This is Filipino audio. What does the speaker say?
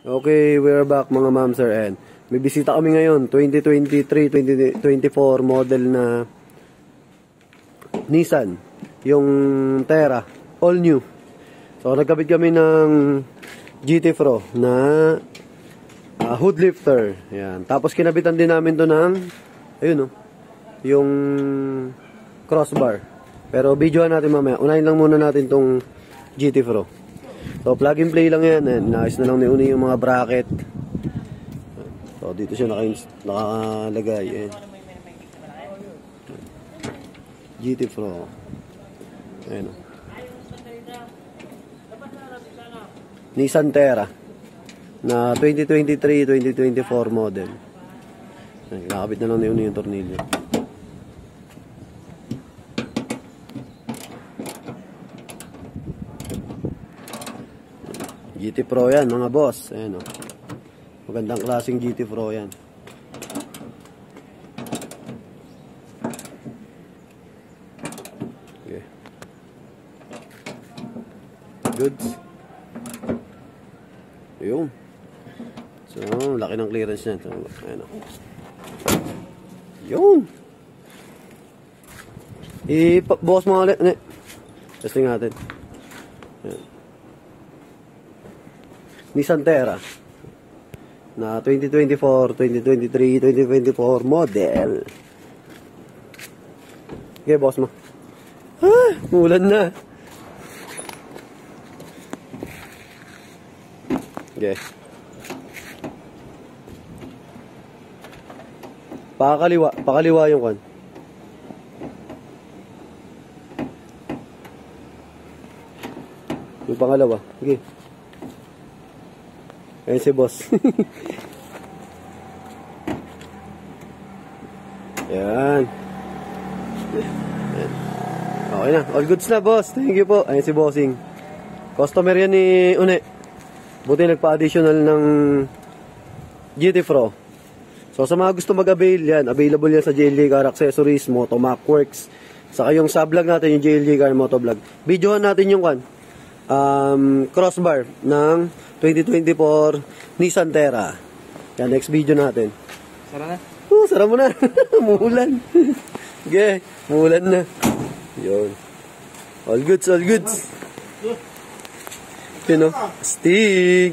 Okay, we're back mga ma'am sir, and may bisita kami ngayon, 2023-2024 model na Nissan, yung Terra, all new. So nagkabit kami ng GT Pro na hood lifter. Yan. Tapos kinabitan din namin to ng ayun yung crossbar. Pero videoan natin mamaya. Unahin lang muna natin tong GT Pro. So, plug and play lang yan. Naayos na lang ni Uni yung mga bracket. So, dito siya nakalagay. Ayan. GT Pro. Ayan. Nissan Terra. Na 2023-2024 model. Ayan, nakakabit na lang ni Uni yung tornilyo. GT Pro yan mga boss. Ayan, magandang klaseng GT Pro yan. Okay. Goods. Ayun. So, laki ng clearance niya. So, ayan. Yun. Bukas mo ulit. Testing natin. Ayan. Nissan Terra na 2024, 2023, 2024 model. Okay, boss mo. Ulan na. Okay. Pakaliwa yung kan. Yung pangalawa. Okay. Ayan si boss. Ayan. Okay na. All goods na, boss. Thank you po. Ayan si bossing. Customer yan ni Une. Buti nagpa-additional ng GT Pro. So sa mga gusto mag-avail yan, available yan sa JLG Car Accessories, Motomac Works. Saka yung sa-vlog natin, yung JLG Car Motovlog. Videohan natin yung crossbar ng 2024 Nissan Terra. Yan, next video natin. Sara na? Sara mo na. Muulan. Okay, muulan na. Yun. All goods, all goods. Yun, Stig.